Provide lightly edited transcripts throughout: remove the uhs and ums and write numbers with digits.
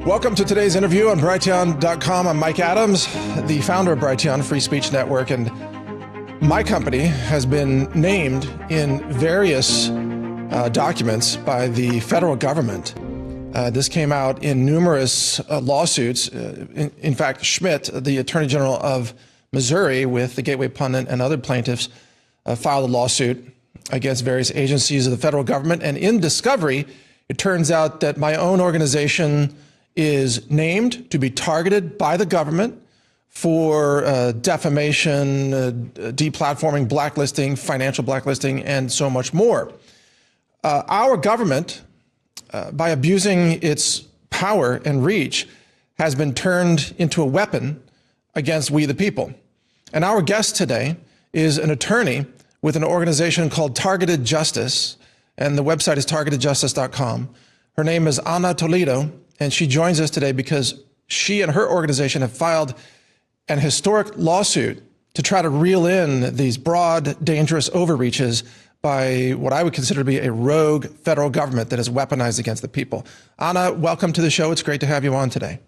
Welcome to today's interview on Brighteon.com. I'm Mike Adams, the founder of Brighteon Free Speech Network, and my company has been named in various documents by the federal government. This came out in numerous lawsuits. In fact, Schmidt, the Attorney General of Missouri, with the Gateway Pundit and other plaintiffs, filed a lawsuit against various agencies of the federal government. And in discovery, it turns out that my own organization is named to be targeted by the government for defamation, deplatforming, blacklisting, financial blacklisting, and so much more. Our government, by abusing its power and reach, has been turned into a weapon against we the people. And our guest today is an attorney with an organization called Targeted Justice, and the website is targetedjustice.com. Her name is Ana Toledo, and she joins us today because she and her organization have filed an historic lawsuit to try to reel in these broad, dangerous overreaches by what I would consider to be a rogue federal government that is weaponized against the people. Ana, welcome to the show. It's great to have you on today.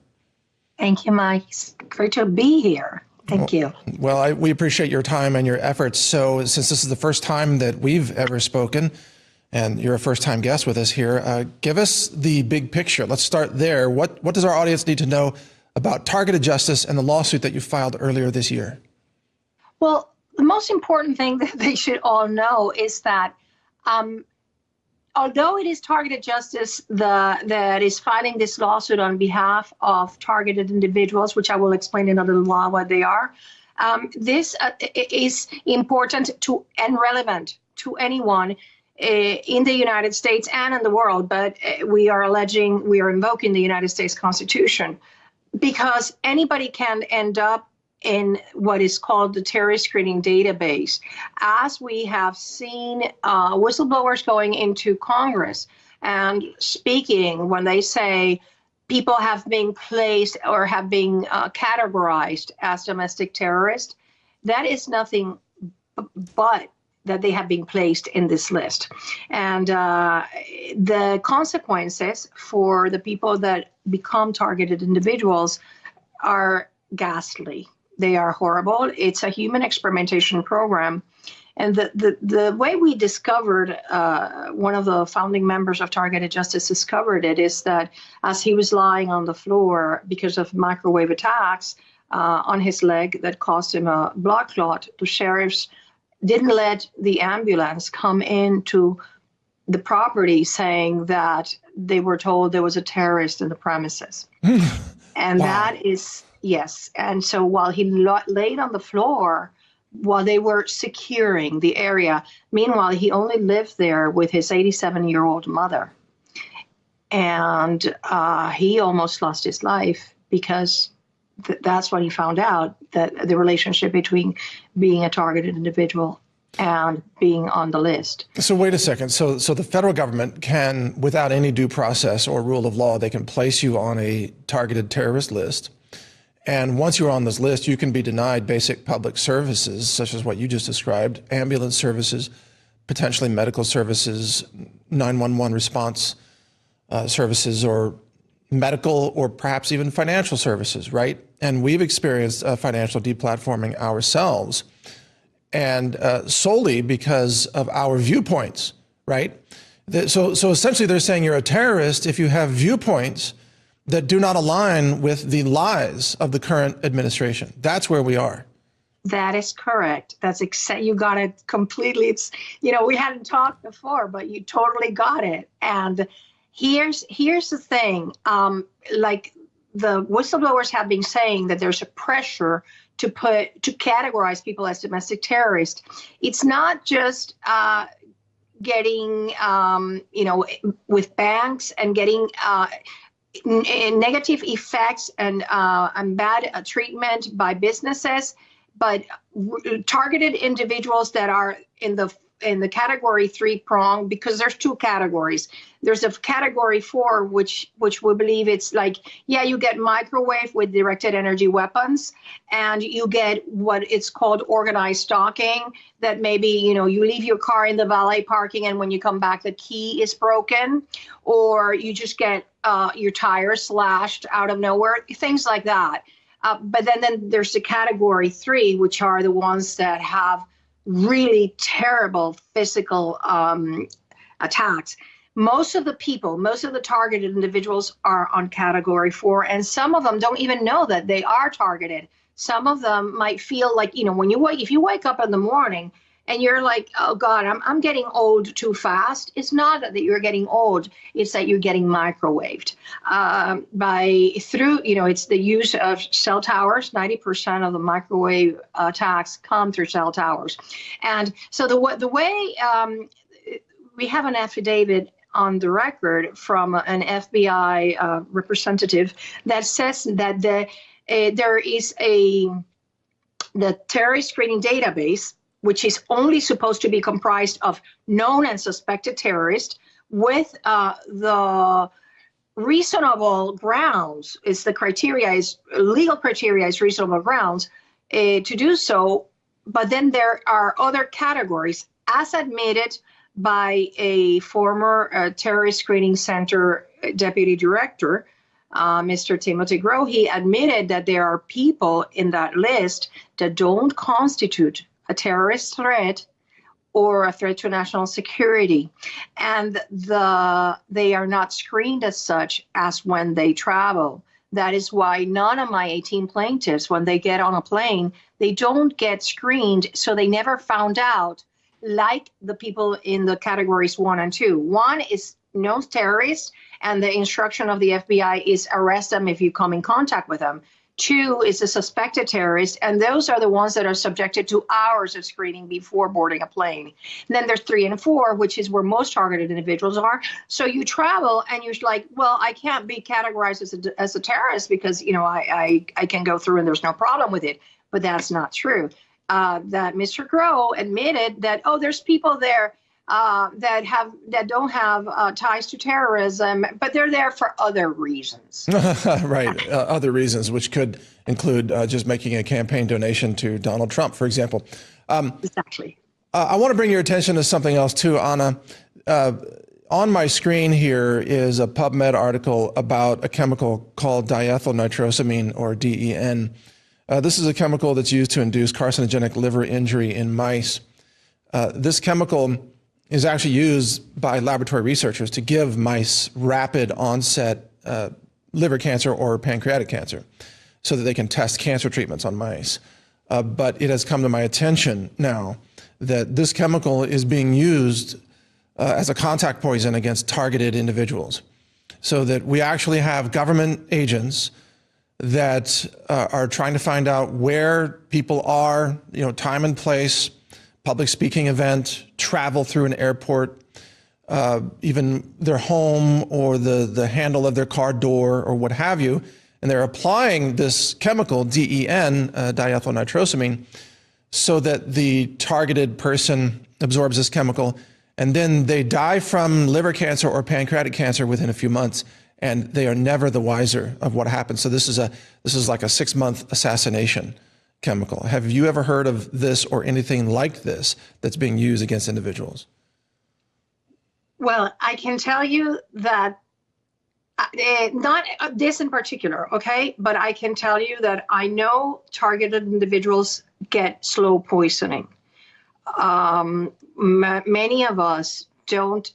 Thank you, Mike. It's great to be here. Thank you. Well, we appreciate your time and your efforts. So since this is the first time that we've ever spoken, and you're a first-time guest with us here, give us the big picture. Let's start there. What does our audience need to know about Targeted Justice and the lawsuit that you filed earlier this year? Well, the most important thing that they should all know is that although it is Targeted Justice that is filing this lawsuit on behalf of targeted individuals, which I will explain in a little while what they are, this is important to and relevant to anyone in the United States and in the world, but we are invoking the United States Constitution because anybody can end up in what is called the terrorist screening database. As we have seen whistleblowers going into Congress and speaking when they say people have been placed or have been categorized as domestic terrorists, that is nothing but that they have been placed in this list. And the consequences for the people that become targeted individuals are ghastly. They are horrible. It's a human experimentation program. And the way we discovered, one of the founding members of Targeted Justice discovered it, is that as he was lying on the floor because of microwave attacks on his leg that caused him a blood clot, the sheriffs didn't let the ambulance come into the property, saying that they were told there was a terrorist in the premises. And wow. That is, yes. And so while he laid on the floor, while they were securing the area, meanwhile, he only lived there with his 87-year-old mother. And he almost lost his life because that's when he found out that the relationship between being a targeted individual and being on the list. So wait a second. So the federal government can, without any due process or rule of law, they can place you on a targeted terrorist list. And once you're on this list, you can be denied basic public services, such as what you just described, ambulance services, potentially medical services, 911 response services, or medical or perhaps even financial services, right? And we've experienced financial deplatforming ourselves, and solely because of our viewpoints, right? So essentially they're saying you're a terrorist if you have viewpoints that do not align with the lies of the current administration. That's where we are. That is correct. You got it completely. It's, we hadn't talked before, but you totally got it. And here's the thing, like the whistleblowers have been saying that there's a pressure to categorize people as domestic terrorists. It's not just getting, with banks and getting negative effects and bad treatment by businesses, but targeted individuals that are in the in the category 3 prong, because there's 2 categories. There's a category 4, which we believe it's like, yeah, you get microwave with directed energy weapons, and you get what it's called organized stalking, that maybe, you leave your car in the valet parking, and when you come back, the key is broken, or you just get your tire slashed out of nowhere, things like that. But then there's the category 3, which are the ones that have really terrible physical attacks. Most of the targeted individuals are on category 4, and some of them don't even know that they are targeted. Some of them might feel like, if you wake up in the morning and you're like, oh God, I'm getting old too fast. It's not that you're getting old, it's that you're getting microwaved it's the use of cell towers. 90% of the microwave attacks come through cell towers. And so the way we have an affidavit on the record from an FBI representative that says that there is the terrorist screening database, which is only supposed to be comprised of known and suspected terrorists, with the reasonable grounds, legal criteria is reasonable grounds to do so. But then there are other categories, as admitted by a former terrorist screening center deputy director, Mr. Timothy Groh. He admitted that there are people in that list that don't constitute a terrorist threat or a threat to national security, and they are not screened as such as when they travel. That is why none of my 18 plaintiffs, when they get on a plane, they don't get screened, so they never found out, like the people in the categories 1 and 2. 1 is no terrorist, and the instruction of the FBI is arrest them if you come in contact with them. 2 is a suspected terrorist, and those are the ones that are subjected to hours of screening before boarding a plane. And then there's 3 and 4, which is where most targeted individuals are. So you travel and you're like, well, I can't be categorized as a terrorist because, I can go through and there's no problem with it. But that's not true. That Mr. Groh admitted that, there's people there that don't have ties to terrorism, but they're there for other reasons. Right, other reasons, which could include just making a campaign donation to Donald Trump, for example. Exactly. I want to bring your attention to something else too, Ana. On my screen here is a PubMed article about a chemical called diethylnitrosamine, or DEN. This is a chemical that's used to induce carcinogenic liver injury in mice. This chemical is actually used by laboratory researchers to give mice rapid onset liver cancer or pancreatic cancer so that they can test cancer treatments on mice. But it has come to my attention now that this chemical is being used as a contact poison against targeted individuals, so that we actually have government agents that are trying to find out where people are, time and place, public speaking event, travel through an airport, even their home or the handle of their car door or what have you. And they're applying this chemical, DEN, diethylnitrosamine, so that the targeted person absorbs this chemical, and then they die from liver cancer or pancreatic cancer within a few months, and they are never the wiser of what happened. So this is like a 6-month assassination chemical. Have you ever heard of this or anything like this that's being used against individuals? Well, I can tell you that, not this in particular, okay? But I can tell you that I know targeted individuals get slow poisoning. Many of us don't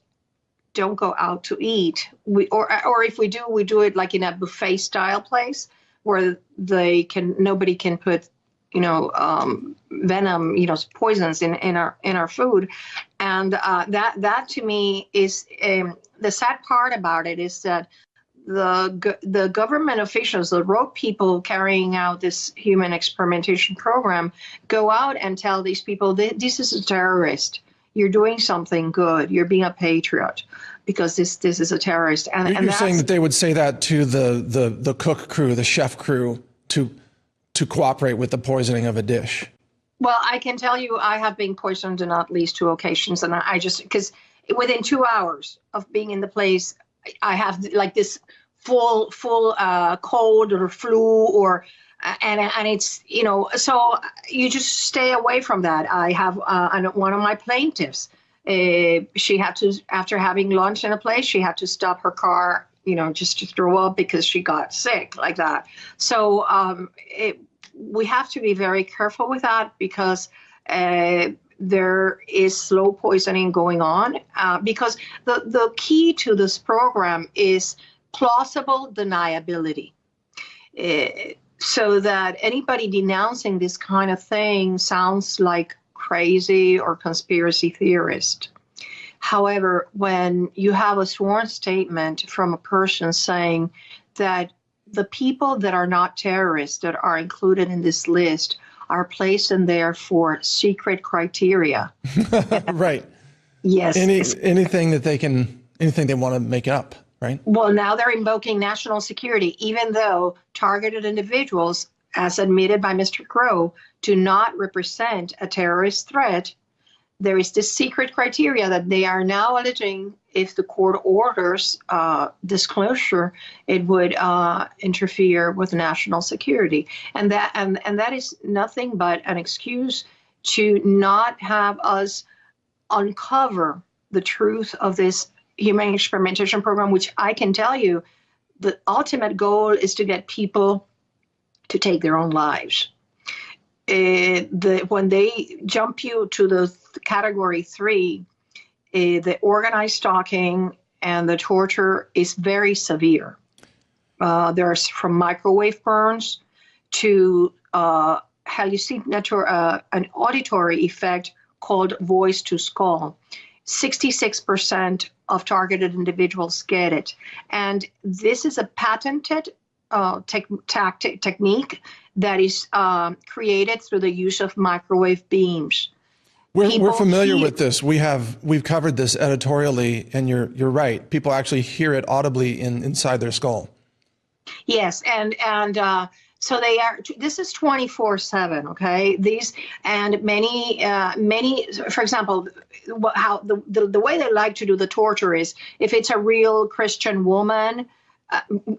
go out to eat. Or if we do it like in a buffet style place where nobody can put venom, poisons in our food. And that to me is the sad part about it is that the government officials, the rogue people carrying out this human experimentation program, go out and tell these people, this is a terrorist. You're doing something good. You're being a patriot because this is a terrorist. And you're saying that they would say that to the cook crew, the chef crew, to cooperate with the poisoning of a dish. Well, I can tell you I have been poisoned on at least 2 occasions. And I just, because within 2 hours of being in the place, I have like this full cold or flu or, and it's, so you just stay away from that. I have one of my plaintiffs, she had to, after having lunch in a place, she had to stop her car, just to throw up because she got sick like that. So we have to be very careful with that because there is slow poisoning going on because the key to this program is plausible deniability. So that anybody denouncing this kind of thing sounds like crazy or conspiracy theorist. However, when you have a sworn statement from a person saying that the people that are not terrorists that are included in this list are placed in there for secret criteria. Right. Yes. Anything they want to make up, right? Well, now they're invoking national security, even though targeted individuals, as admitted by Mr. Crow, do not represent a terrorist threat. There is this secret criteria that they are now alleging if the court orders disclosure, it would interfere with national security. And that is nothing but an excuse to not have us uncover the truth of this humane experimentation program, which I can tell you, the ultimate goal is to get people to take their own lives. When they jump you to the category 3, the organized stalking and the torture is very severe. There's from microwave burns to hallucinatory, an auditory effect called voice to skull. 66% of targeted individuals get it. And this is a patented technique that is created through the use of microwave beams. We're familiar with this. We've covered this editorially, and you're right. People actually hear it audibly inside their skull. Yes, and so they are. This is 24/7. Okay, these and many. For example, how the way they like to do the torture is if it's a real Christian woman.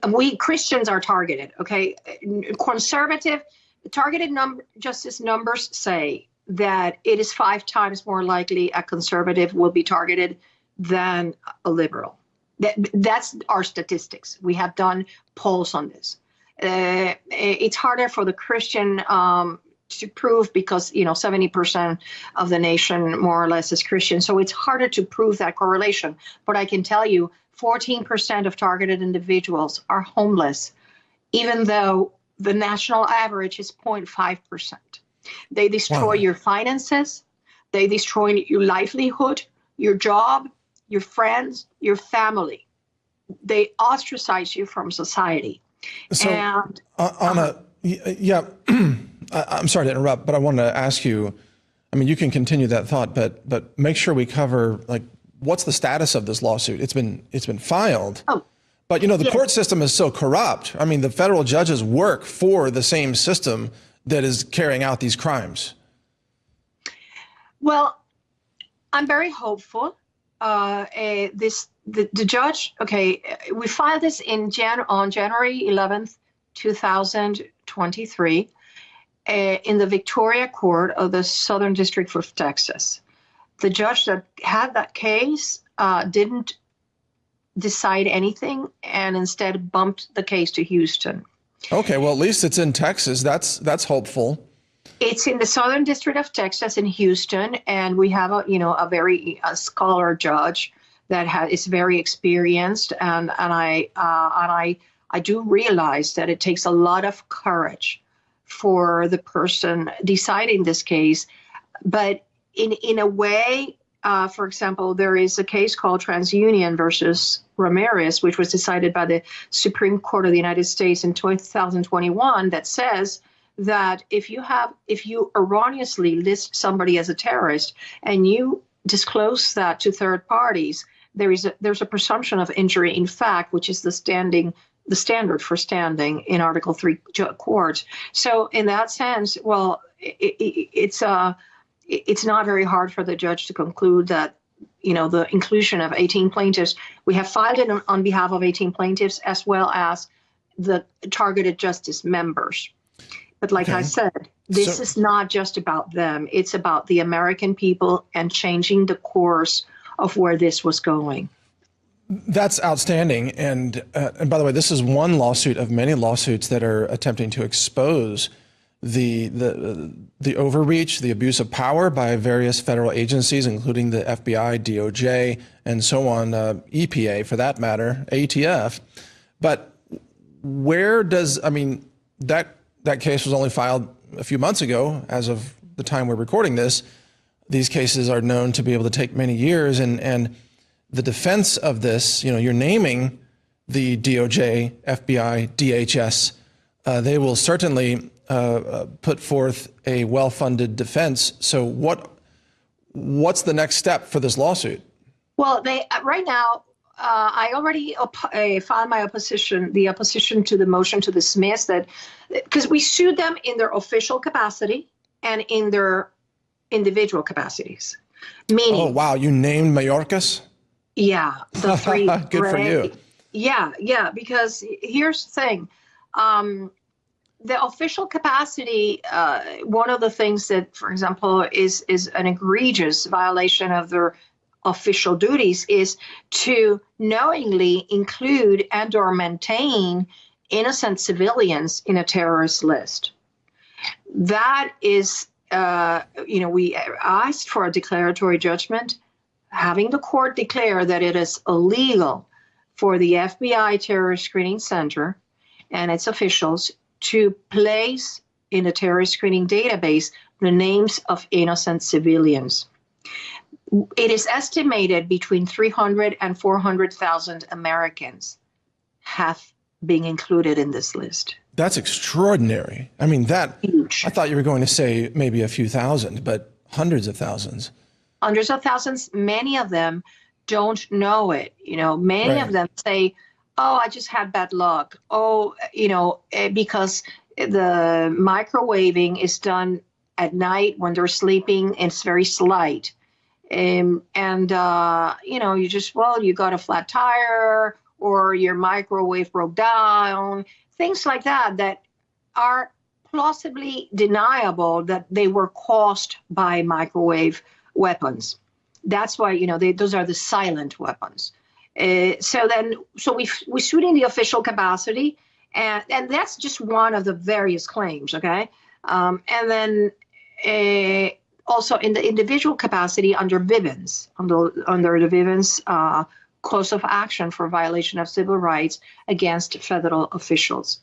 We Christians are targeted. Okay, conservative targeted justice numbers say that it is 5 times more likely a conservative will be targeted than a liberal. That's our statistics. We have done polls on this. It's harder for the Christian to prove because 70% of the nation more or less is Christian, so it's harder to prove that correlation. But I can tell you, 14% of targeted individuals are homeless, even though the national average is 0.5%. They destroy your finances. They destroy your livelihood, your job, your friends, your family. They ostracize you from society. So, Ana, yeah, I'm sorry to interrupt, but I wanted to ask you, I mean, you can continue that thought, but make sure we cover, like, what's the status of this lawsuit? It's been filed. Oh. But, the court system is so corrupt. I mean, the federal judges work for the same system that is carrying out these crimes. Well, I'm very hopeful. The judge, we filed this on January 11th, 2023, in the Victoria Court of the Southern District of Texas. The judge that had that case didn't decide anything and instead bumped the case to Houston. Okay, well, at least it's in Texas. That's hopeful. It's in the Southern District of Texas in Houston, and we have a very scholar judge that is very experienced, and I do realize that it takes a lot of courage for the person deciding this case, but in a way. For example, there is a case called TransUnion versus Ramirez, which was decided by the Supreme Court of the United States in 2021, that says that if you erroneously list somebody as a terrorist and you disclose that to third parties, there's a presumption of injury in fact, which is the standard for standing in Article 3 court. So in that sense, well, it's not very hard for the judge to conclude that, the inclusion of 18 plaintiffs, we have filed it on behalf of 18 plaintiffs as well as the targeted justice members. But like I said, this is not just about them. It's about the American people and changing the course of where this was going. That's outstanding. And by the way, this is one lawsuit of many lawsuits that are attempting to expose the overreach, the abuse of power by various federal agencies, including the FBI, DOJ, and so on, EPA for that matter, ATF. But where does, that case was only filed a few months ago. As of the time we're recording this, these cases are known to be able to take many years. And the defense of this, you're naming the DOJ, FBI, DHS. They will certainly put forth a well-funded defense. So what's the next step for this lawsuit? Well, right now, I already filed my opposition to the motion to dismiss because we sued them in their official capacity and in their individual capacities. Meaning, oh, wow, you named Mayorkas? Yeah, the three. Good for you. Yeah, because here's the thing. The official capacity, one of the things that, for example, is an egregious violation of their official duties is to knowingly include and or maintain innocent civilians in a terrorist list. That is, we asked for a declaratory judgment, having the court declare that it is illegal for the FBI Terrorist Screening Center and its officials to place in a terrorist screening database the names of innocent civilians. It is estimated between 300 and 400,000 Americans have been included in this list. That's extraordinary. That huge. I thought you were going to say maybe a few thousand, but hundreds of thousands. Hundreds of thousands. Many of them don't know it. Many of them say, oh, I just had bad luck. Oh, because the microwaving is done at night when they're sleeping. It's very slight. You got a flat tire or your microwave broke down, things like that are plausibly deniable that they were caused by microwave weapons. That's why, those are the silent weapons. So we sued in the official capacity, and that's just one of the various claims, okay? And then also in the individual capacity under Vivens, under the Vivens cause of action for violation of civil rights against federal officials.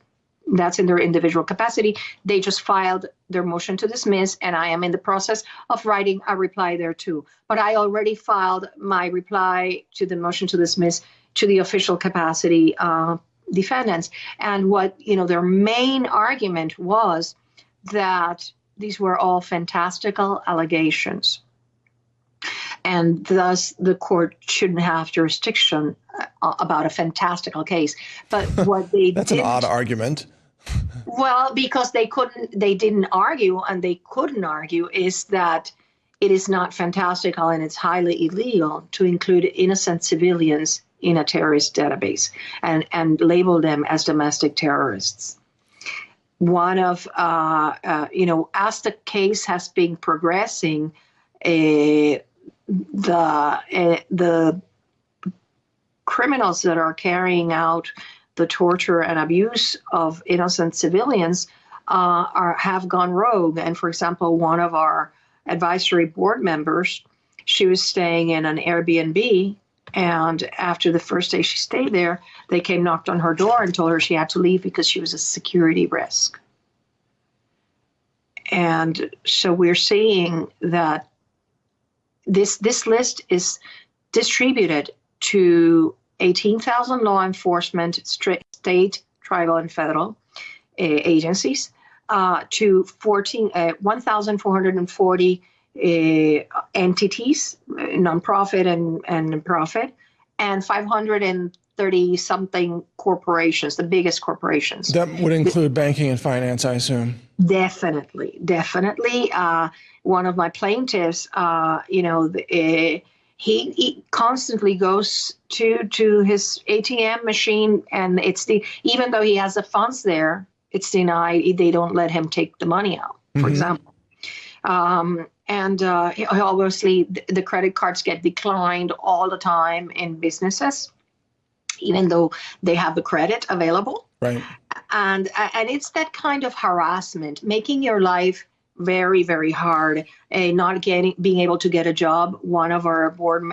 That's in their individual capacity. They just filed their motion to dismiss, and I am in the process of writing a reply there too. But I already filed my reply to the motion to dismiss to the official capacity defendants. And what, their main argument was that these were all fantastical allegations, and thus the court shouldn't have jurisdiction about a fantastical case. But what they That's an odd argument. Well, because they didn't argue, and they couldn't argue, is that it is not fantastical and it's highly illegal to include innocent civilians in a terrorist database and label them as domestic terrorists. One of, as the case has been progressing, the criminals that are carrying out the torture and abuse of innocent civilians have gone rogue. And for example, one of our advisory board members, she was staying in an Airbnb, and after the first day she stayed there, they came, knocked on her door and told her she had to leave because she was a security risk. And so we're seeing that this list is distributed to 18,000 law enforcement, state, tribal, and federal agencies, to 1,440 entities, nonprofit and profit, and 530-something corporations, the biggest corporations. That would include banking and finance, I assume. Definitely, definitely. One of my plaintiffs, he constantly goes to his ATM machine, and even though he has the funds there, it's denied. They don't let him take the money out, for example. And obviously, the credit cards get declined all the time in businesses, even though they have the credit available. Right. And it's that kind of harassment, making your life very, very hard, not being able to get a job. One of our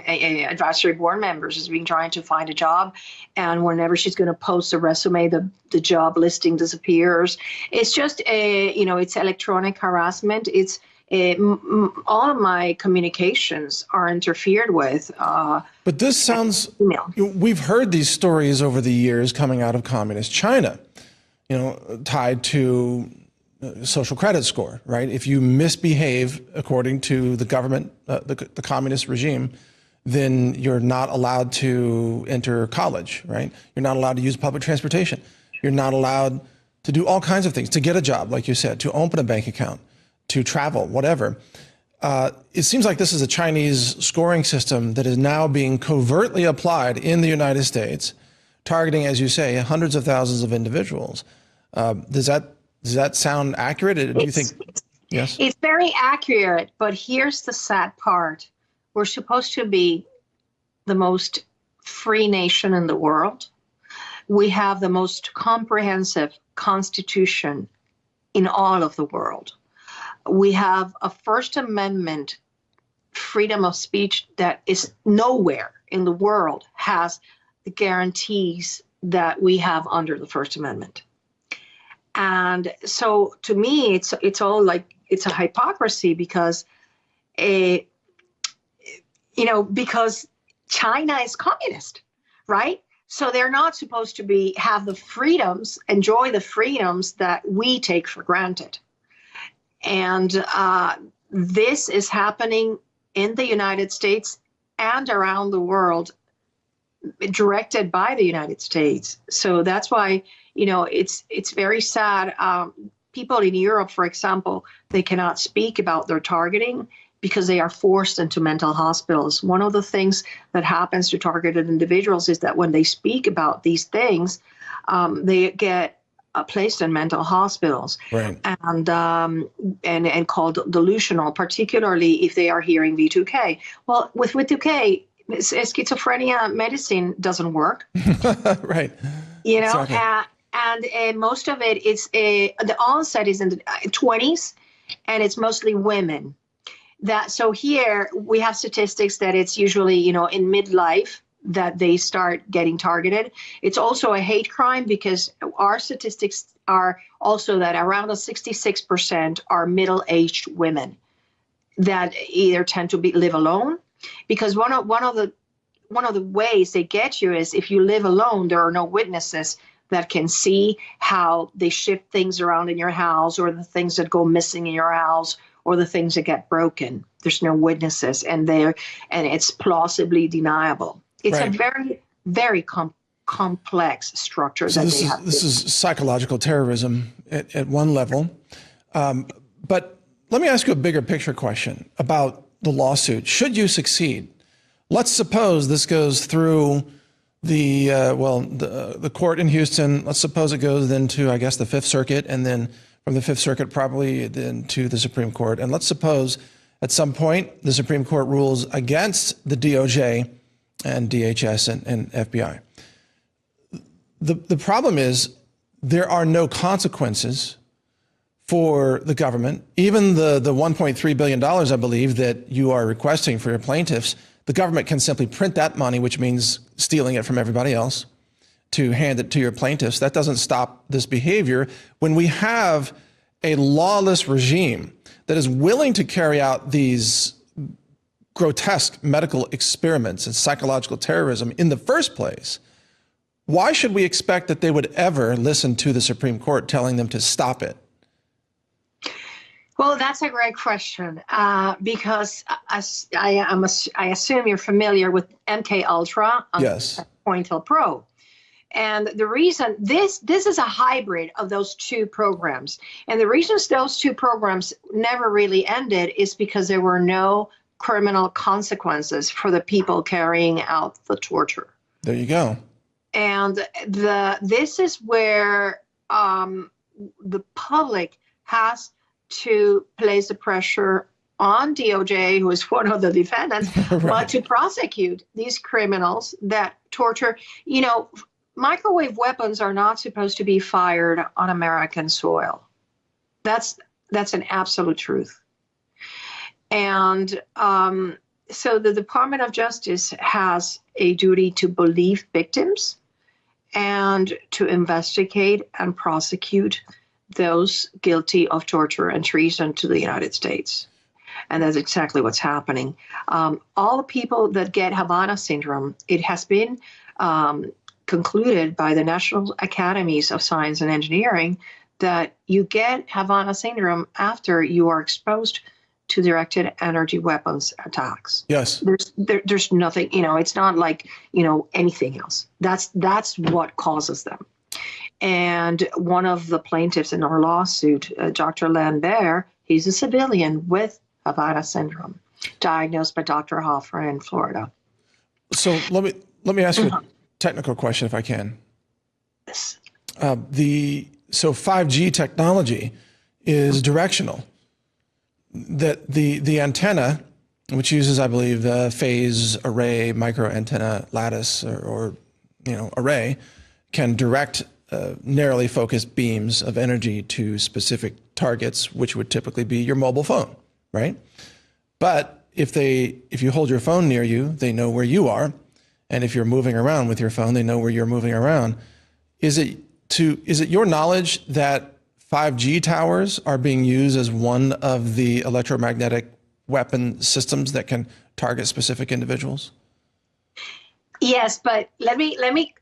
advisory board members has been trying to find a job, and whenever she's going to post a resume, the job listing disappears. It's just it's electronic harassment. It's all of my communications are interfered with. But this sounds, we've heard these stories over the years coming out of communist China, tied to social credit score, right? If you misbehave according to the government, the communist regime, then you're not allowed to enter college, right? You're not allowed to use public transportation. You're not allowed to do all kinds of things, to get a job, like you said, to open a bank account, to travel, whatever. It seems like this is a Chinese scoring system that is now being covertly applied in the United States, targeting, as you say, hundreds of thousands of individuals. Does that sound accurate? Do you think? Yes. It's very accurate, but here's the sad part. We're supposed to be the most free nation in the world. We have the most comprehensive constitution in all of the world. We have a First Amendment freedom of speech that is nowhere in the world has the guarantees that we have under the First Amendment. And so to me, it's all like it's a hypocrisy because because China is communist, right? So they're not supposed to enjoy the freedoms that we take for granted. And this is happening in the United States and around the world, directed by the United States. So that's why, it's very sad. People in Europe, for example, they cannot speak about their targeting because they are forced into mental hospitals. One of the things that happens to targeted individuals is that when they speak about these things, they get placed in mental hospitals, right, and called delusional, particularly if they are hearing V2K. Well, with V2K, schizophrenia medicine doesn't work. Right. Exactly. And most of it is the onset is in the 20s, and it's mostly women. So here we have statistics that it's usually in midlife that they start getting targeted. It's also a hate crime because our statistics are also that around 66% are middle-aged women that either tend to live alone, because one of the ways they get you is if you live alone, there are no witnesses that can see how they shift things around in your house, or the things that go missing in your house, or the things that get broken. There's no witnesses, and it's plausibly deniable. It's right. a very, very complex structure so that this they is, have. This is psychological terrorism at one level. But let me ask you a bigger picture question about the lawsuit. Should you succeed, let's suppose this goes through the court in Houston. Let's suppose it goes then to, I guess, the Fifth Circuit, and then from the Fifth Circuit probably then to the Supreme Court. And let's suppose at some point the Supreme Court rules against the DOJ and DHS and FBI. The problem is there are no consequences for the government. Even the $1.3 billion, I believe, that you are requesting for your plaintiffs, the government can simply print that money, which means stealing it from everybody else, to hand it to your plaintiffs. That doesn't stop this behavior. When we have a lawless regime that is willing to carry out these grotesque medical experiments and psychological terrorism in the first place, why should we expect that they would ever listen to the Supreme Court telling them to stop it? Well, that's a great question, because I assume you're familiar with MK Ultra on Yes. COINTELPRO. And the reason this is a hybrid of those two programs. And the reasons those two programs never really ended is because there were no criminal consequences for the people carrying out the torture. There you go. And this is where the public has to place the pressure on DOJ, who is one of the defendants, Right. but to prosecute these criminals that torture. Microwave weapons are not supposed to be fired on American soil. That's an absolute truth. And so the Department of Justice has a duty to believe victims and to investigate and prosecute those guilty of torture and treason to the United States. And that's exactly what's happening. All the people that get Havana syndrome, it has been concluded by the National Academies of Science and Engineering that you get Havana syndrome after you are exposed to directed energy weapons attacks. Yes. There's nothing, it's not like, anything else. That's what causes them. And one of the plaintiffs in our lawsuit, Dr. Lambert, he's a civilian with Havana syndrome, diagnosed by Dr. Hoffer in Florida. So let me ask you a technical question, if I can. Yes. So 5G technology is directional. That the antenna, which uses, I believe, the phase array micro antenna lattice or array, can direct narrowly focused beams of energy to specific targets, which would typically be your mobile phone, right? But if you hold your phone near you, they know where you are, and if you're moving around with your phone, they know where you're moving around. Is it your knowledge that 5G towers are being used as one of the electromagnetic weapon systems that can target specific individuals? Yes, but let me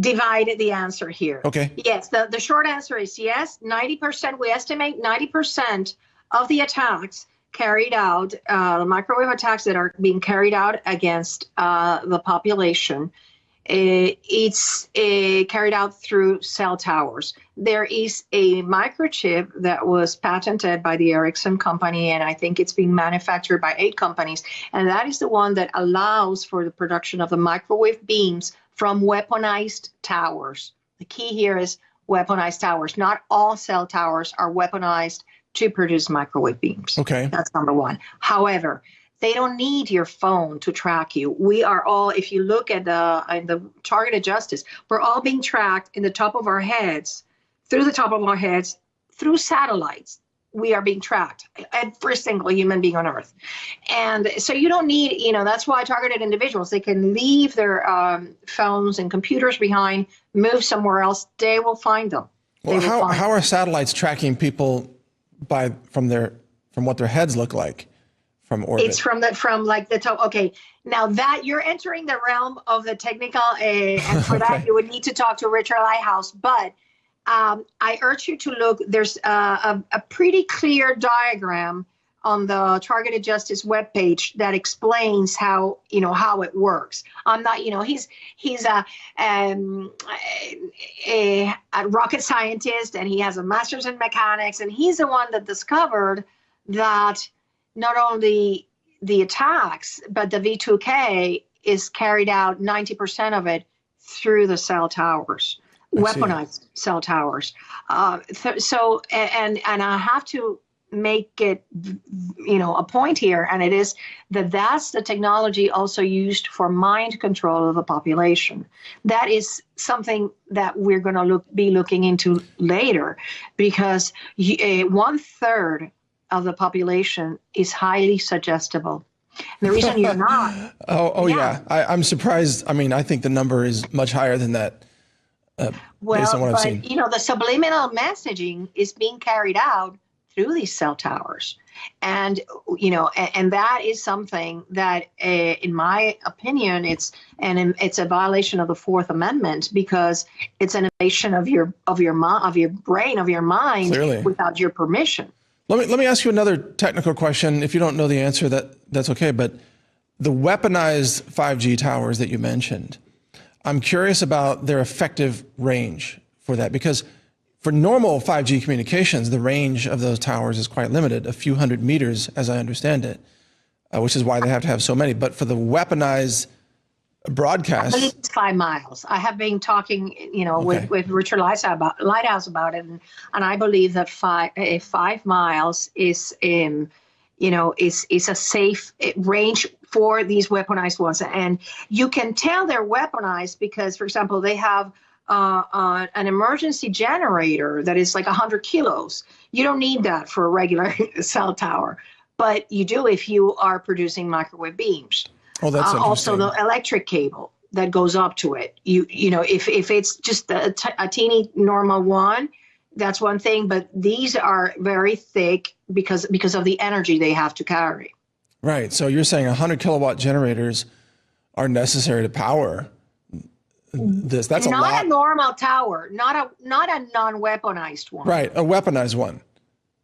divide the answer here. Okay. Yes, the short answer is yes. 90%. We estimate 90% of the attacks carried out, the microwave attacks that are being carried out against the population. It's carried out through cell towers. There is a microchip that was patented by the Ericsson company, and I think it's being manufactured by 8 companies. And that is the one that allows for the production of the microwave beams from weaponized towers. The key here is weaponized towers. Not all cell towers are weaponized to produce microwave beams. Okay. That's number one. However, they don't need your phone to track you. We are all, if you look at the targeted justice, we're all being tracked in the top of our heads, through the top of our heads, through satellites. We are being tracked, every single human being on Earth. And so you don't need, that's why targeted individuals, they can leave their phones and computers behind, move somewhere else, they will find them. Well, how are satellites tracking people from what their heads look like? From orbit. It's from the top. Okay, now that you're entering the realm of the technical, and for that you would need to talk to Richard Lighthouse. But I urge you to look. There's a pretty clear diagram on the Targeted Justice webpage that explains how it works. I'm not, he's a rocket scientist, and he has a master's in mechanics, and he's the one that discovered that not only the attacks, but the V2K is carried out 90% of it through the cell towers, weaponized cell towers. So I have to make it, a point here, and it is that's the technology also used for mind control of the population. That is something that we're going to be looking into later, because 1/3 of the population is highly suggestible. And the reason you're not. Yeah. I'm surprised. I mean, I think the number is much higher than that. Based on what I've seen. The subliminal messaging is being carried out through these cell towers. And, and that is something that, in my opinion, it's a violation of the Fourth Amendment, because it's an invasion of your brain, of your mind. Clearly. Without your permission. Let me ask you another technical question. If you don't know the answer, that's okay. But the weaponized 5G towers that you mentioned, I'm curious about their effective range for that, because for normal 5G communications, the range of those towers is quite limited, a few hundred meters, as I understand it, which is why they have to have so many. But for the weaponized broadcast, I believe it's 5 miles. I have been talking, with Richard Lighthouse about it, and I believe that 5 miles is, is a safe range for these weaponized ones. And you can tell they're weaponized because, for example, they have an emergency generator that is like 100 kilos. You don't need that for a regular cell tower, but you do if you are producing microwave beams. Oh, that's interesting. Also, the electric cable that goes up to it. If it's just a teeny normal one, that's one thing. But these are very thick because of the energy they have to carry. Right. So you're saying 100 kilowatt generators are necessary to power this. That's not a lot. A normal tower, not a non-weaponized one. Right, a weaponized one.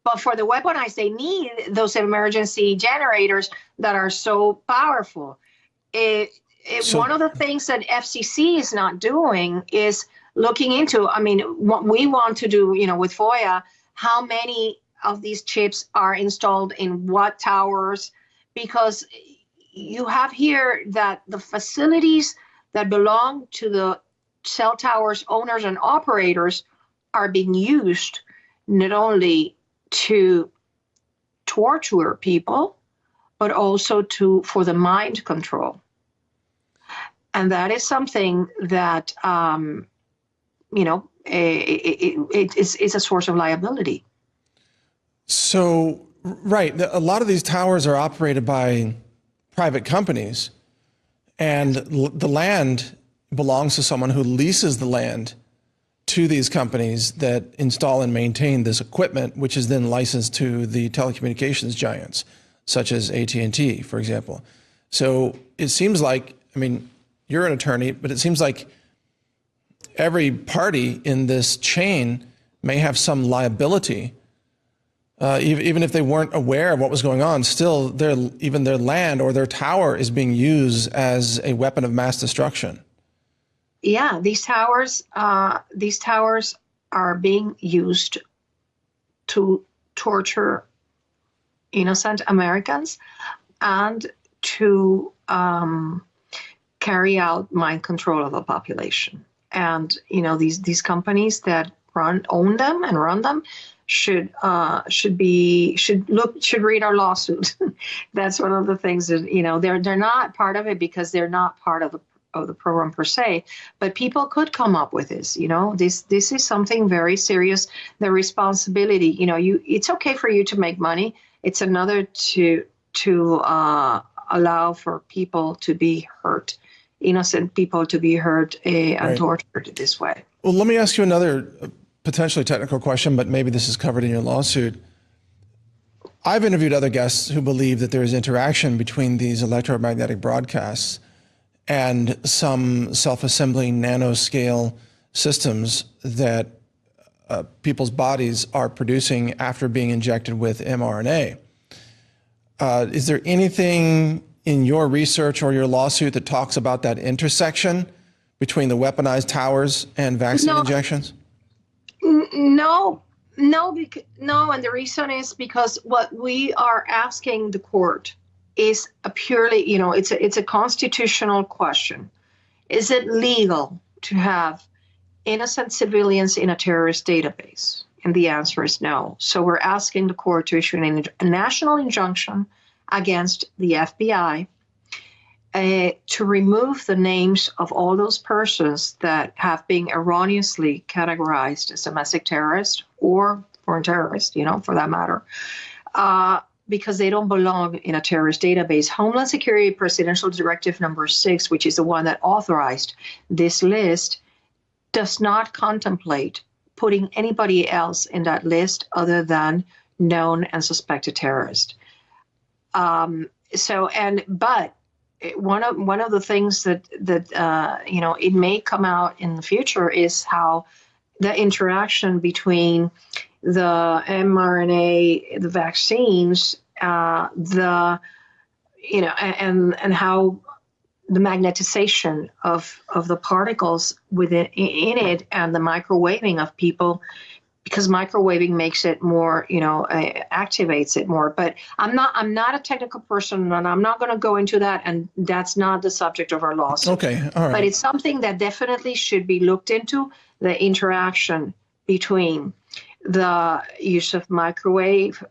But for the weaponized, they need those emergency generators that are so powerful. One of the things that FCC is not doing is looking into, what we want to do, with FOIA, how many of these chips are installed in what towers, because you have here that the facilities that belong to the cell towers owners and operators are being used not only to torture people, but also for the mind control. And that is something that, it's a source of liability. So, right, a lot of these towers are operated by private companies, and the land belongs to someone who leases the land to these companies that install and maintain this equipment, which is then licensed to the telecommunications giants, such as AT&T, for example. So it seems like, you're an attorney, but it seems like every party in this chain may have some liability, even if they weren't aware of what was going on. Still, even their land or their tower is being used as a weapon of mass destruction. Yeah, these towers are being used to torture innocent Americans and to carry out mind control of the population. And these companies that own them and run them should read our lawsuit. That's one of the things that they're not part of it because they're not part of the program per se, but people could come up with this. This is something very serious. The responsibility, it's okay for you to make money. It's another to allow for people to be hurt, innocent people to be hurt and tortured this way. Well, let me ask you another potentially technical question, but maybe this is covered in your lawsuit. I've interviewed other guests who believe that there is interaction between these electromagnetic broadcasts and some self-assembling nanoscale systems that people's bodies are producing after being injected with mRNA. Is there anything in your research or your lawsuit that talks about that intersection between the weaponized towers and vaccine injections? No, and the reason is because what we are asking the court is a purely, it's a constitutional question. Is it legal to have innocent civilians in a terrorist database? And the answer is no. So we're asking the court to issue a national injunction against the FBI to remove the names of all those persons that have been erroneously categorized as domestic terrorists or foreign terrorists, for that matter, because they don't belong in a terrorist database. Homeland Security Presidential Directive number 6, which is the one that authorized this list, does not contemplate putting anybody else in that list other than known and suspected terrorists. But one of the things that it may come out in the future is how the interaction between the mRNA, the vaccines, and how the magnetization of the particles within in it, and the microwaving of people, because microwaving makes it more, activates it more. But I'm not a technical person, and I'm not going to go into that, and that's not the subject of our lawsuit. Okay, all right. But it's something that definitely should be looked into, the interaction between the use of microwave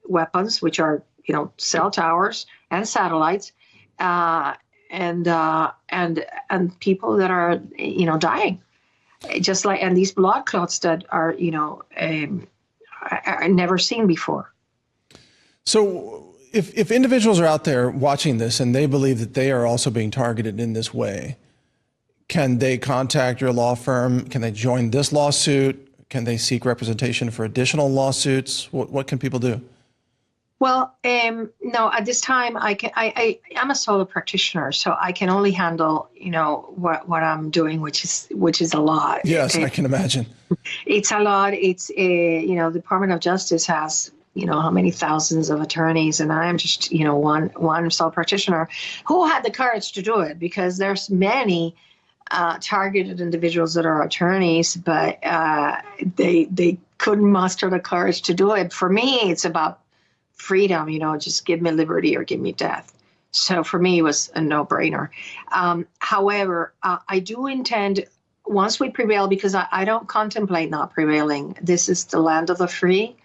weapons, which are, cell towers and satellites, and people that are, dying, just like, and these blood clots that are, are never seen before. So if individuals are out there watching this and they believe that they are also being targeted in this way, can they contact your law firm? Can they join this lawsuit? Can they seek representation for additional lawsuits? What can people do? Well, no, at this time I'm a solo practitioner, so I can only handle, what I'm doing, which is a lot. Yes, I can imagine. It's a lot. It's the Department of Justice has, how many thousands of attorneys, and I am just, one sole practitioner who had the courage to do it, because there's many targeted individuals that are attorneys, but they couldn't muster the courage to do it. For me, it's about freedom, just give me liberty or give me death. So for me, it was a no-brainer. However, I do intend, once we prevail, because I don't contemplate not prevailing. This is the land of the free,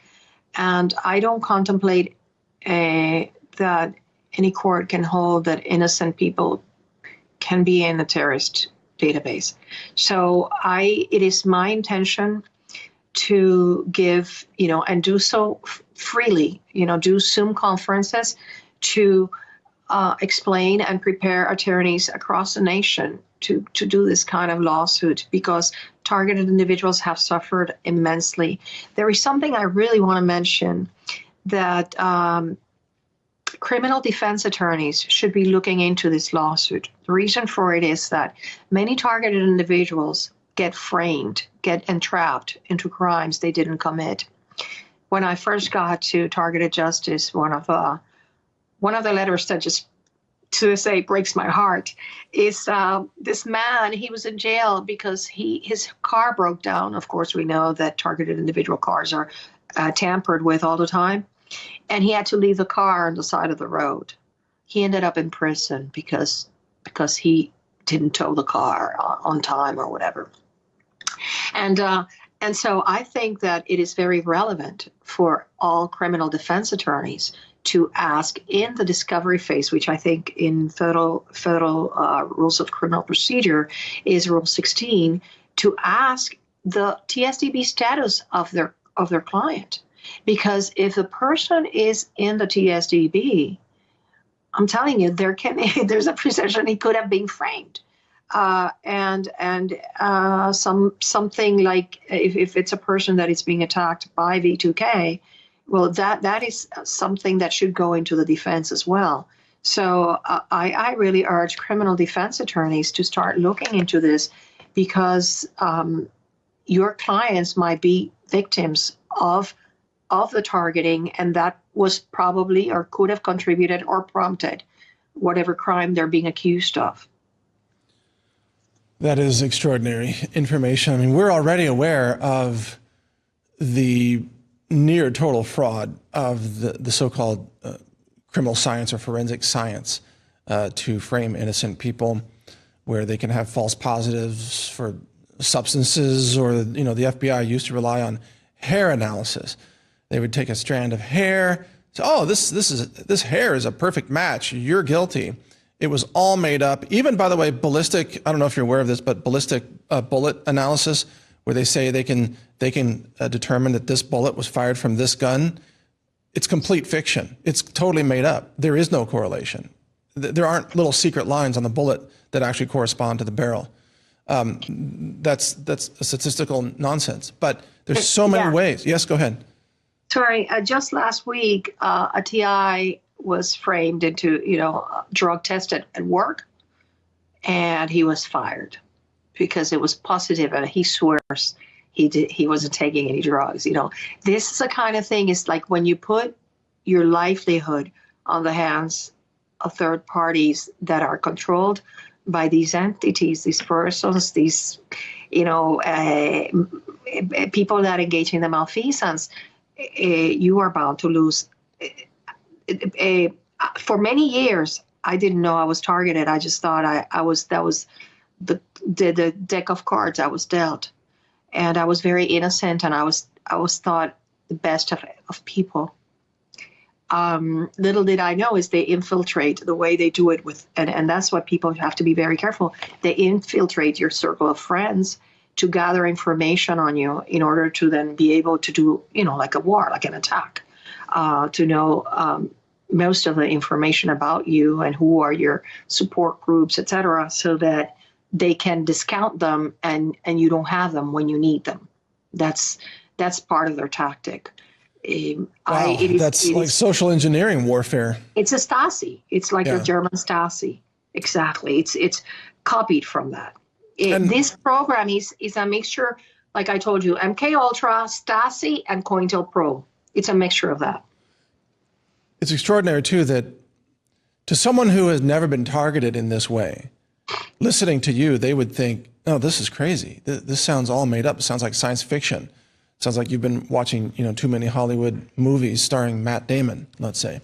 and I don't contemplate that any court can hold that innocent people can be in a terrorist database. So it is my intention to give, and do so freely, do Zoom conferences to explain and prepare attorneys across the nation to do this kind of lawsuit, because targeted individuals have suffered immensely. There is something I really want to mention, that criminal defense attorneys should be looking into this lawsuit. The reason for it is that many targeted individuals get framed, get entrapped into crimes they didn't commit. When I first got to targeted justice, one of the letters that just to this day breaks my heart is this man. He was in jail because his car broke down. Of course, we know that targeted individual cars are tampered with all the time, and he had to leave the car on the side of the road. He ended up in prison because he didn't tow the car on time or whatever. And so I think that it is very relevant for all criminal defense attorneys to ask in the discovery phase, which I think in federal rules of criminal procedure is Rule 16, to ask the TSDB status of their client. Because if the person is in the TSDB, I'm telling you, there's a presumption he could have been framed. Something like if it's a person that is being attacked by V2K, well, that is something that should go into the defense as well. So I really urge criminal defense attorneys to start looking into this, because your clients might be victims of the targeting, and that was probably or could have contributed or prompted whatever crime they're being accused of. That is extraordinary information. I mean, we're already aware of the near total fraud of the so-called criminal science or forensic science to frame innocent people, where they can have false positives for substances, or, the FBI used to rely on hair analysis. They would take a strand of hair, say, oh, this hair is a perfect match, you're guilty. It was all made up. Even, by the way, ballistic, I don't know if you're aware of this, but ballistic bullet analysis, where they say they can determine that this bullet was fired from this gun. It's complete fiction. It's totally made up. There is no correlation. There aren't little secret lines on the bullet that actually correspond to the barrel. That's a statistical nonsense. But there's so many ways. Yes, go ahead. Sorry, just last week, a TI was framed into, drug tested at work, and he was fired because it was positive, and he swears he wasn't taking any drugs. This is the kind of thing, it's like when you put your livelihood on the hands of third parties that are controlled by these entities, these persons, these, people that engage in the malfeasance, you are bound to lose. For many years, I didn't know I was targeted. I just thought that was the deck of cards I was dealt, and I was very innocent, and I was thought the best of people. Little did I know is they infiltrate the way they do it and that's what people have to be very careful. They infiltrate your circle of friends to gather information on you in order to then be able to do, like a war, like an attack, to know most of the information about you and who are your support groups, etc., so that they can discount them and you don't have them when you need them. That's part of their tactic. Wow, that's like social engineering warfare. It's a Stasi. It's like a German Stasi. Exactly. It's copied from that. This program is a mixture, like I told you, MK Ultra, Stasi, and COINTELPRO. It's a mixture of that. It's extraordinary, too, that to someone who has never been targeted in this way, listening to you, they would think, oh, this is crazy. This sounds all made up. It sounds like science fiction. Sounds like you've been watching, too many Hollywood movies starring Matt Damon, let's say.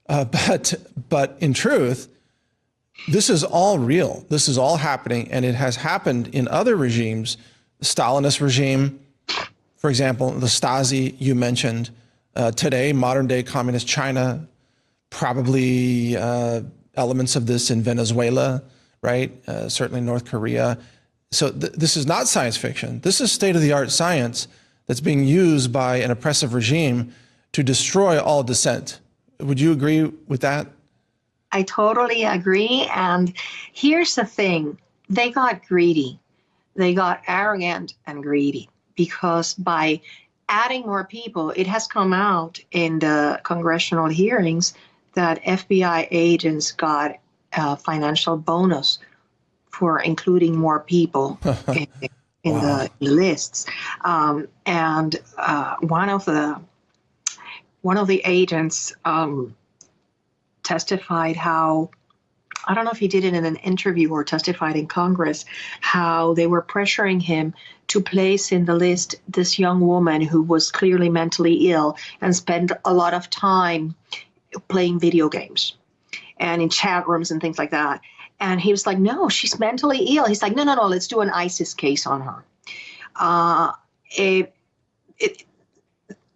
But in truth, this is all real. This is all happening, and it has happened in other regimes. The Stalinist regime, for example, the Stasi you mentioned. Today, modern-day communist China, probably elements of this in Venezuela, right? Certainly North Korea. So this is not science fiction. This is state-of-the-art science that's being used by an oppressive regime to destroy all dissent. Would you agree with that? I totally agree. And here's the thing. They got greedy. They got arrogant and greedy because by adding more people, it has come out in the congressional hearings that FBI agents got a financial bonus for including more people in the lists. And one of the agents testified how, I don't know if he did it in an interview or testified in Congress, how they were pressuring him to place in the list this young woman who was clearly mentally ill and spent a lot of time playing video games and in chat rooms and things like that. And he was like, no, she's mentally ill. He's like, no, let's do an ISIS case on her. It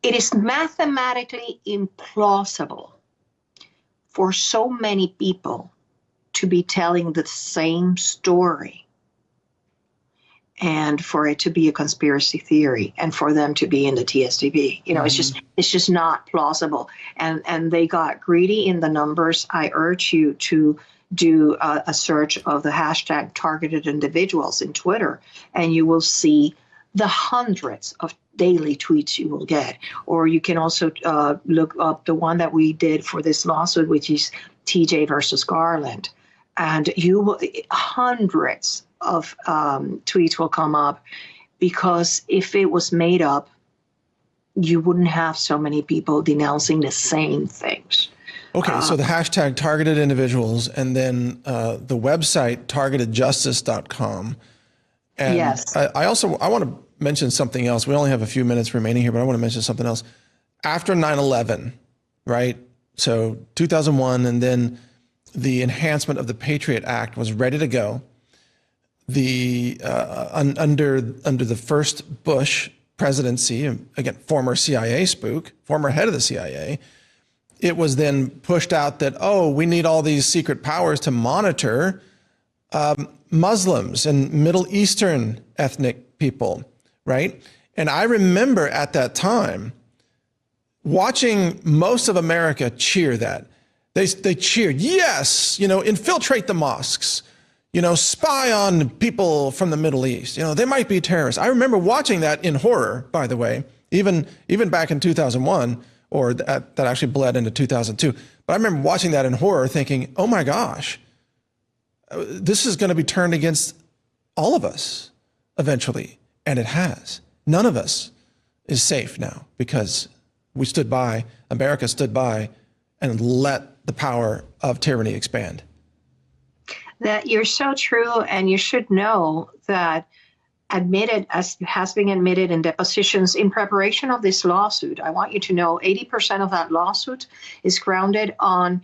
is mathematically implausible for so many people to be telling the same story and for it to be a conspiracy theory and for them to be in the TSTB. It's just not plausible. And they got greedy in the numbers. I urge you to do a search of the hashtag targeted individuals in Twitter, and you will see the hundreds of daily tweets you will get. Or you can also look up the one that we did for this lawsuit, which is TJ versus Garland. And hundreds of tweets will come up, because if it was made up, you wouldn't have so many people denouncing the same things. Okay, so the hashtag targeted individuals, and then the website targetedjustice.com. And yes. I want to mention something else. We only have a few minutes remaining here, but I want to mention something else. After 9/11, right? So 2001, and then the enhancement of the Patriot Act was ready to go. The under the first Bush presidency, again, former CIA spook, former head of the CIA, it was then pushed out that, we need all these secret powers to monitor Muslims and Middle Eastern ethnic people, right? And I remember at that time watching most of America cheer that. They cheered, yes, infiltrate the mosques, spy on people from the Middle East. They might be terrorists. I remember watching that in horror, by the way, even back in 2001, or that actually bled into 2002. But I remember watching that in horror thinking, oh my gosh, this is going to be turned against all of us eventually. And it has. None of us is safe now because we stood by, America stood by, and let the power of tyranny expand. That you're so true, and you should know that admitted, as has been admitted in depositions in preparation of this lawsuit, I want you to know 80% of that lawsuit is grounded on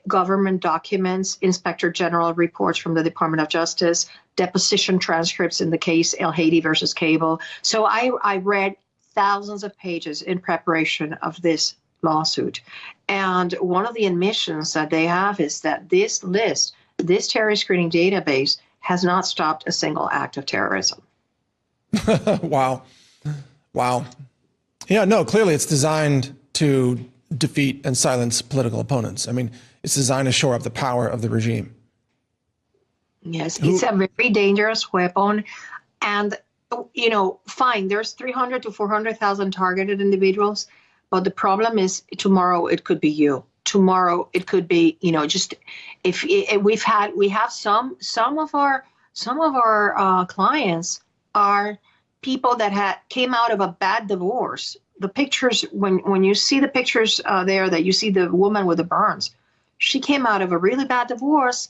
government documents, Inspector General reports from the Department of Justice, deposition transcripts in the case El Haiti versus Cable. So I read thousands of pages in preparation of this lawsuit. And one of the admissions that they have is that this list, this terrorist screening database, has not stopped a single act of terrorism. Wow. Yeah, no, clearly it's designed to defeat and silence political opponents. I mean, it's designed to shore up the power of the regime. Yes, it's a very dangerous weapon. And, you know, fine, there's 300 to 400,000 targeted individuals. But the problem is tomorrow it could be you. Tomorrow it could be, you know, just if we have some of our clients are people that came out of a bad divorce. The pictures, when you see the pictures there, that you see the woman with the burns, she came out of a really bad divorce,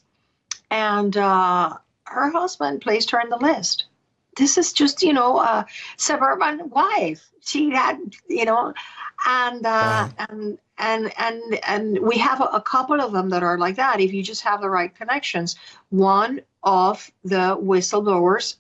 and her husband placed her in the list. This is just, you know, a suburban wife. She had, you know, and we have a couple of them that are like that. If you just have the right connections, one of the whistleblowers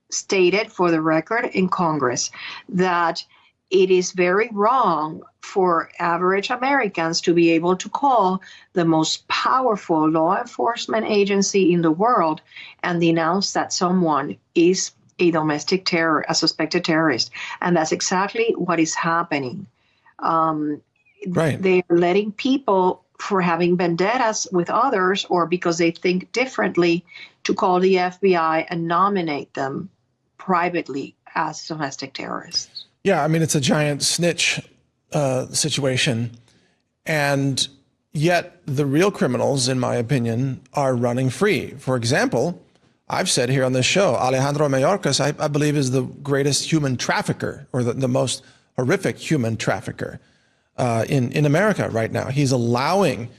stated for the record in Congress that it is very wrong for average Americans to be able to call the most powerful law enforcement agency in the world and denounce that someone is a domestic terror, a suspected terrorist. And that's exactly what is happening. Right. They are letting people, for having vendettas with others or because they think differently, to call the FBI and nominate them privately as domestic terrorists. Yeah, I mean, it's a giant snitch situation. And yet the real criminals, in my opinion, are running free. For example, I've said here on this show, Alejandro Mayorkas, I believe, is the greatest human trafficker, or the most horrific human trafficker in America right now. He's allowing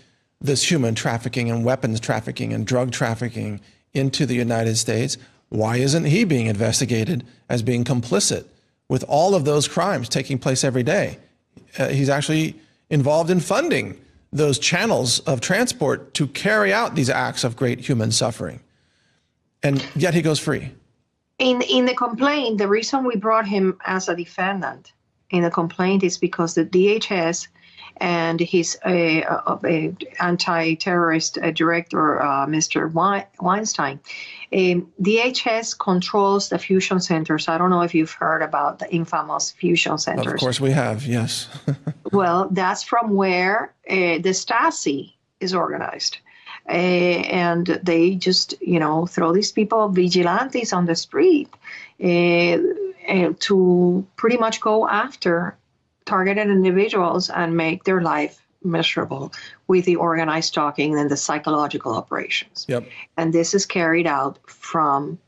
this human trafficking and weapons trafficking and drug trafficking into the United States. Why isn't he being investigated as being complicit with all of those crimes taking place every day? He's actually involved in funding those channels of transport to carry out these acts of great human suffering. And yet he goes free. In the complaint, the reason we brought him as a defendant in the complaint is because the DHS and his anti-terrorist director, Mr. Weinstein, DHS controls the fusion centers. I don't know if you've heard about the infamous fusion centers. Of course we have, yes. Well, that's from where the Stasi is organized. And they just, you know, throw these people, vigilantes on the street, to pretty much go after targeted individuals and make their life miserable with the organized stalking and the psychological operations. Yep. And this is carried out from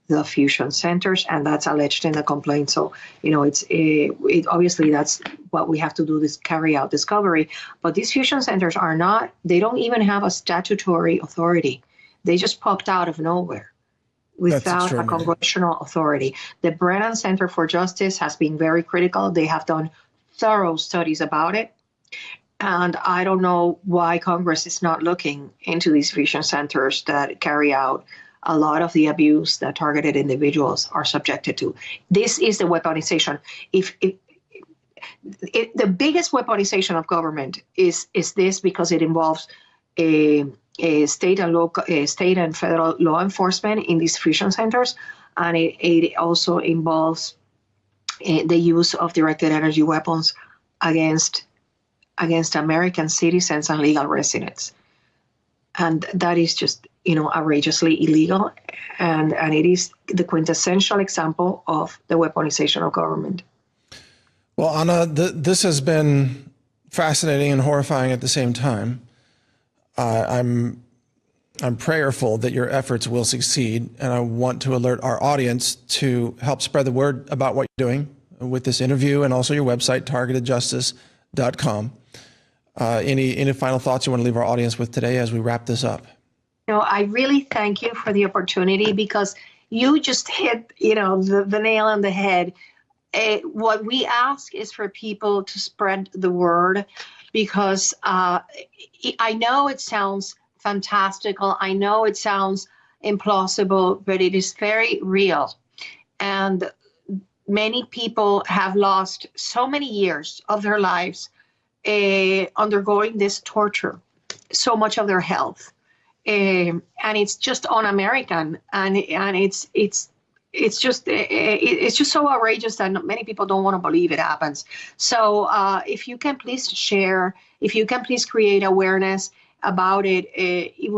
the fusion centers, and that's alleged in the complaint. So, you know, it obviously that's what we have to do, is carry out discovery. But these fusion centers are not, they don't even have a statutory authority. They just popped out of nowhere without a congressional authority. The Brennan Center for Justice has been very critical. They have done thorough studies about it. And I don't know why Congress is not looking into these fusion centers that carry out a lot of the abuse that targeted individuals are subjected to. This is the weaponization. The biggest weaponization of government is this, because it involves a state and federal law enforcement in these fusion centers, and it also involves the use of directed energy weapons against American citizens and legal residents. And that is just, you know, outrageously illegal. And it is the quintessential example of the weaponization of government. Well, Ana, this has been fascinating and horrifying at the same time. I'm prayerful that your efforts will succeed, and I want to alert our audience to help spread the word about what you're doing with this interview, and also your website, targetedjustice.com. Any final thoughts you want to leave our audience with today as we wrap this up? No, I really thank you for the opportunity, because you just hit, the nail on the head. What we ask is for people to spread the word, because I know it sounds fantastical. I know it sounds implausible, but it is very real. And many people have lost so many years of their lives undergoing this torture, so much of their health. And it's just un-American, and it's just so outrageous that many people don't want to believe it happens. So if you can please share, if you can please create awareness about it, it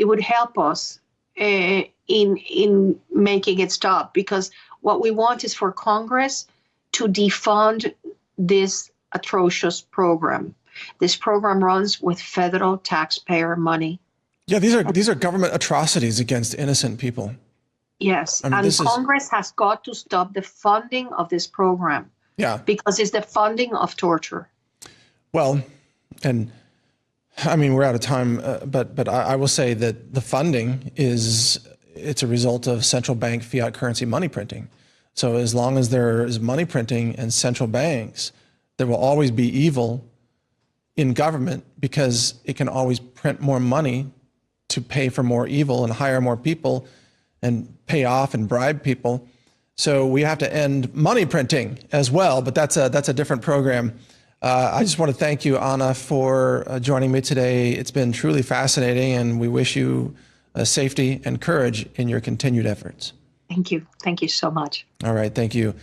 would help us in making it stop, because what we want is for Congress to defund this atrocious program. This program runs with federal taxpayer money. Yeah, these are government atrocities against innocent people. Yes, I mean, and Congress has got to stop the funding of this program. Yeah, because it's the funding of torture. Well, and I mean, we're out of time, but I will say that the funding it's a result of central bank fiat currency money printing. So as long as there is money printing and central banks, there will always be evil in government, because it can always print more money to pay for more evil and hire more people and pay off and bribe people. So we have to end money printing as well, but that's a different program. I just want to thank you, Ana, for joining me today. It's been truly fascinating, and we wish you safety and courage in your continued efforts. Thank you. Thank you so much. All right. Thank you.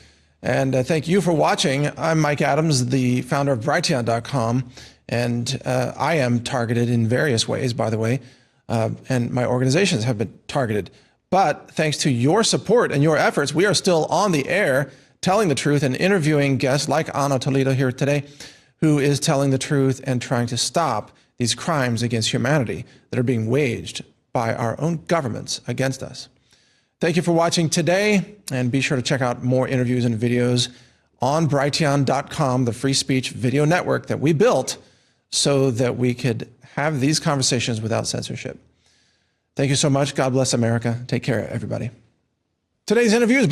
And thank you for watching. I'm Mike Adams, the founder of Brighteon.com, and I am targeted in various ways, by the way, and my organizations have been targeted. But thanks to your support and your efforts, we are still on the air, telling the truth and interviewing guests like Ana Toledo here today, who is telling the truth and trying to stop these crimes against humanity that are being waged by our own governments against us. Thank you for watching today, and be sure to check out more interviews and videos on Brighteon.com, the free speech video network that we built so that we could have these conversations without censorship. Thank you so much. God bless America. Take care, everybody. Today's interview is